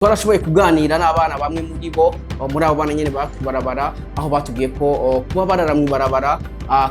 Twarashoboye kuganira n'abana bamwe muri bo muri abo bana nyene Ibarabara aho batubwiye ko kuba barara mw'ibarabara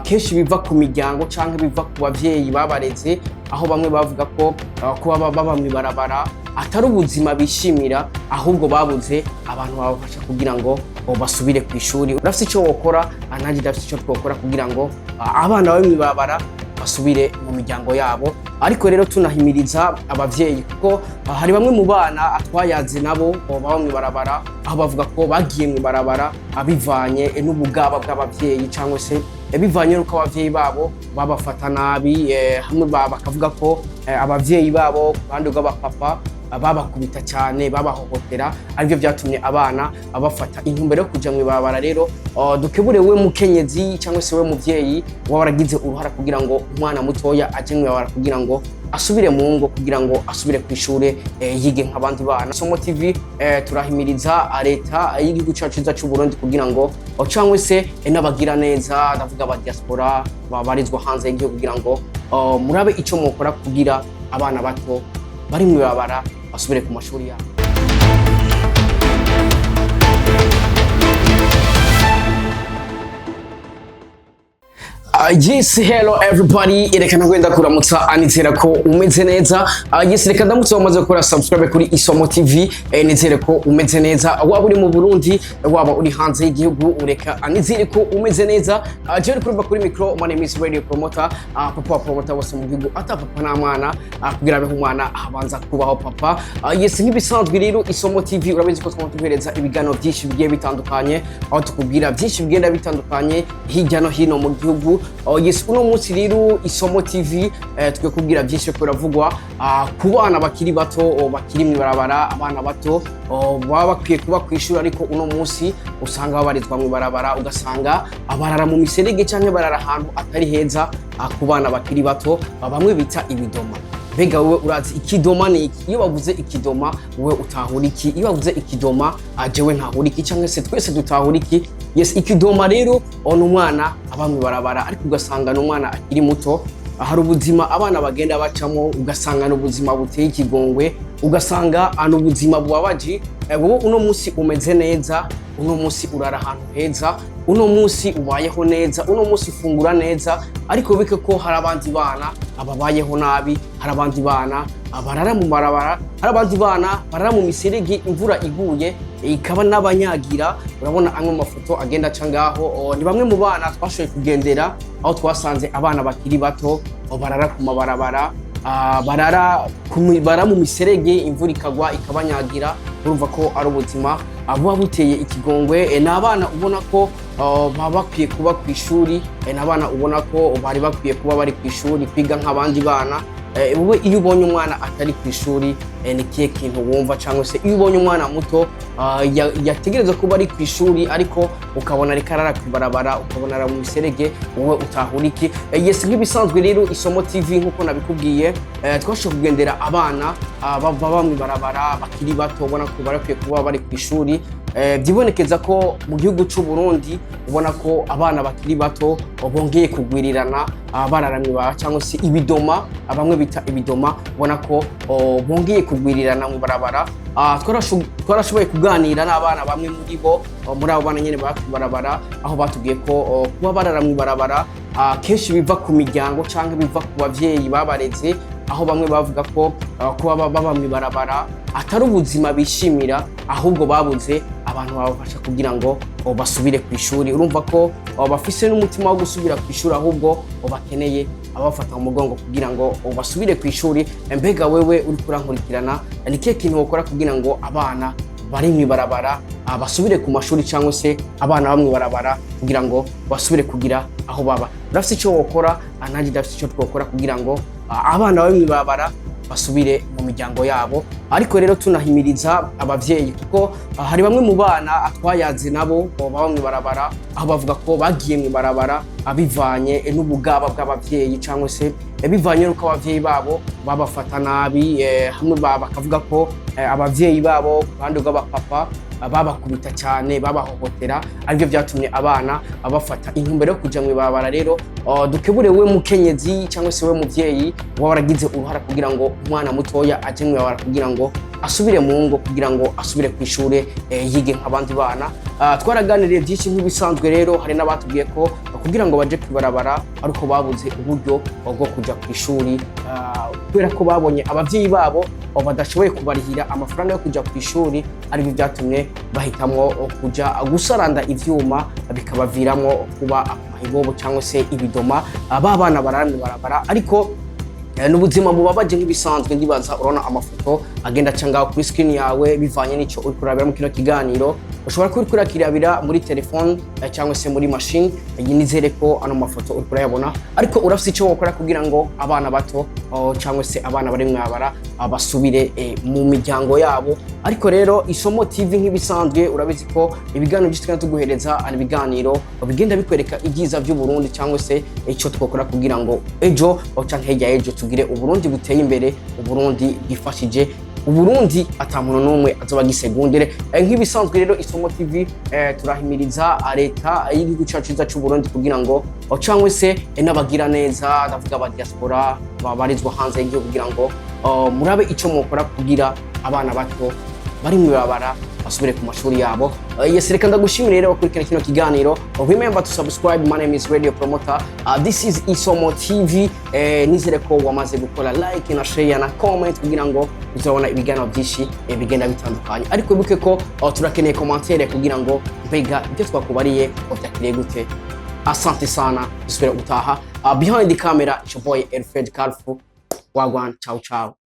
kenshi biva ku miryango canke biva ku bavyeyi babareze, aho bamwe bavuga ko kuba baba mw'ibarabara atari ubuzima bishimira, ahubwo babuze abantu babafasha kugira ngo basubire kw'ishuri. Urafise ico wokora, nanjye ndafise ico twokora kugira ngo abana bari mw'ibarabara basubire mu miryango yabo. Ariko rero tunahimiriza abavyeyi kuko hari bamwe mu bana twayaze nabo baba mw'ibarabara, aho bavuga ko bagiye mw'ibarabara bivanye n'ubugaba bw'abavyeyi cyangwa se bivanye n'uko abavyeyi babo babafata nabi, hamwe bakavuga ko abavyeyi babo ku ruhande rw'abapapa babakubita cyane, babahohotera, arivyo vyatumye abana bafata intumbero yo kuja mw'ibarabara. Rero dukebure we mukenyezi cyangwa se we muvyeyi waragize uruhara kugira ngo umwana mutoya aje mw'ibarabara kugira ngo asubire mu ngo, kugira ngo asubire kw'ishure yige nk'abandi bana. Somo TV turahimiriza leta y'igihugu cacu cy'u Burundi kugira ngo cyangwa se n'abagira neza, ndavuga aba diaspora babarizwa hanze y'igihugu, kugira ngo murabe ico mukora kugira abana bato bari mw'ibarabara basubire ku mashuri yabo. Yes, hello everybody, reka ntagwenda kuramutsa, anizera ko umeze neza. Yes, reka ndamutse wamaze gukora subscribe kuri Isomo TV, nizere ko umeze neza, waba uri mu Burundi waba uri hanze y'igihugu, ureka anizere ko umeze neza. Jewe kurumba kuri micro, my name is Radio Promoter, papa promoter wose mu gihugu ata papa na mwana, kugira abeho umwana abanza kubaho papa. Yes, nk'ibisanzwe rero Isomo TV urabizi ko twatuhereza ibiganiro byinshi bigiye bitandukanye, aho tukubwira byinshi bigenda bitandukanye hirya no hino mu gihugu. Yes, uno munsi rero Isomo TV twe kubwira byinshi ko biravugwa ku bana bakiri bato bakiri mw'ibarabara. Abana bato baba bakwiye kuba kw'ishuri, ariko uno munsi usanga babarizwa mw'ibarabara, ugasanga abarara mu miserege canke barara ahantu atari heza. Ku bana bakiri bato bamwe bita ibidoma. Mbega wewe urazi ikidoma ni iki? Iyo bavuze ikidoma wewe utahura iki? Iyo bavuze ikidoma jewe ntahura iki, canke se twese dutahura iki? Yes, ikidoma rero umwana aba mw'ibarabara, ariko ugasanga n'umwana akiri muto. Hari ubuzima abana bagenda bacamo, ugasanga n'ubuzima buteye ikigongwe, ugasanga n'ubuzima bubabaje. Wowe uno munsi umeze neza, uno munsi urara ahantu heza, uno munsi ubayeho neza, uno munsi ufungura neza, ariko bike ko hari abandi bana ababayeho nabi, hari abandi bana barara mu barabara, hari abandi bana barara mu miserege, imvura iguye ikaba n'abanyagira. Urabona amwe mu mafoto agenda cangaho, ni bamwe mu bana twashoboye kugendera, aho twasanze abana bakiri bato barara ku mabarabara, barara mu miserege, imvura ikagwa ikabanyagira. Urumva ko ari ubuzima buba buteye ikigongwe. Ni abana ubona ko baba bakwiye kuba kw'ishuri, ni abana ubona ko bari bakwiye kuba bari kw'ishuri kwiga nk'abandi bana. Wowe iyo ubonye umwana atari kw'ishuri ni kihe kintu wumva? Cyangwa se iyo ubonye umwana muto yategereza kuba ari kw'ishuri, ariko ukabona ariko arara kw'ibarabara, ukabona ara mu miserege, wowe utahura iki? Yes, nk'ibisanzwe rero Isomo TV nk'uko nabikubwiye twashoboye kugendera abana baba mw'ibarabara bakiri bato, ubona ko barakwiye kuba bari kw'ishuri. Byibonekeza ko mu gihugu cy'u Burundi ubona ko abana bakiri bato bongeye kugwirirana, barara mw'ibarabara cyangwa se ibidoma, bamwe bita ibidoma, ubona ko bongeye kugwirirana mw'ibarabara. Twarashoboye kuganira n'abana bamwe muri bo muri abo bana nyene Ibarabara, aho batubwiye ko kuba barara mw'ibarabara kenshi biva ku miryango canke biva ku bavyeyi babareze, aho bamwe bavuga ko kuba baba mw'ibarabara atari ubuzima bishimira, ahubwo babuze abantu babafasha kugira ngo basubire kw'ishuri. Urumva ko bafise n'umutima wo gusubira kw'ishuri, ahubwo bakeneye abafata mu mugongo kugira ngo basubire kw'ishuri. Mbega wewe uri kurankurikirana, ni kihe kintu wokora kugira ngo abana bari mw'ibarabara basubire ku mashuri, cyangwa se abana bamwe mw'ibarabara kugira ngo basubire kugira aho baba? Urafise ico wokora, nanjye ndafise ico twokora kugira ngo abana bari mw'ibarabara basubire mu miryango yabo. Ariko rero tunahimiriza abavyeyi kuko hari bamwe mu bana twayaze nabo baba mw'ibarabara, aho bavuga ko bagiye mw'ibarabara bivanye n'ubugaba bw'abavyeyi, cyangwa se bivanye n'uko abavyeyi babo babafata nabi, hamwe bakavuga ko abavyeyi babo ku ruhande rw'abapapa babakubita cyane, babahohotera, arivyo vyatumye abana bafata intumbero yo kuja mw'ibarabara. Rero dukebure we mukenyezi cyangwa se we muvyeyi waragize uruhara kugira ngo umwana mutoya aje mw'ibarabara kugira ngo asubire mu ngo kugira ngo asubire kwishure yige nk'abandi bana. Twaraganiriye byinshi nk'ibisanzwe rero hari n'abatubwiye ko kugira ngo baje kwibarabara ariko babuze uburyo bwo kuja kwishuri kubera ko babonye abavyeyi babo badashoboye kubarihira amafaranga yo kuja kwishuri, ari byo byatumye bahitamwo kuja gusaranda ivyuma bikabaviramwo kuba amahibobo cyangwa se ibidoma babana barabara. Ariko n'ubuzima bubabaje nk'ibisanzwe, ndibaza urabona amafoto agenda canga kuri screen yawe bivanye n'ico uri kurabira mu kino kiganiro. Ushobora kubikora kirabira muri telefone cyangwa se muri machine, nizere ko ano mafoto uri kurayabona, ariko urafise ico wokora kugira ngo abana bato cyangwa se abana bari mwabara basubire mu miryango yabo. Ariko rero Isomo TV nk'ibisanzwe urabizi ko ibiganiro byitwa tuguhereza ari ibiganiro bigenda bikwereka ibyiza by'u Burundi cyangwa se ico twokora kugira ngo ejo canke hirya ejo tugire Uburundi buteye imbere, Uburundi bwifashije, Uburundi ata muntu n'umwe azoba gisegundire. Nk'ibisanzwe rero Isomo TV turahimiriza leta y'igihugu cyacu cy'u Burundi kugira ngo cyangwa se n'abagira neza ndavuga aba diaspora babarizwa hanze y'igihugu kugira ngo murabe ico mukora kugira abana bato bari mwibabara basubire ku mashuri yabo. Yes, reka ndagushimira rero kurikira kino kiganiro. Remember to subscribe. My name is Radio Promoter. This is Isomo TV. Nizere ko wamaze gukora like na share na comment kugira ngo uzabona ibiganiro byinshi bigenda bitandukanye. Ariko wibuke ko turakeneye commentaire kugira ngo mbega ibyo twakubariye utakiriye gute. Asante sana, dusubire gutaha. Behind the camera, it's your boy Alfred Kalfu. Wagwan, ciao ciao.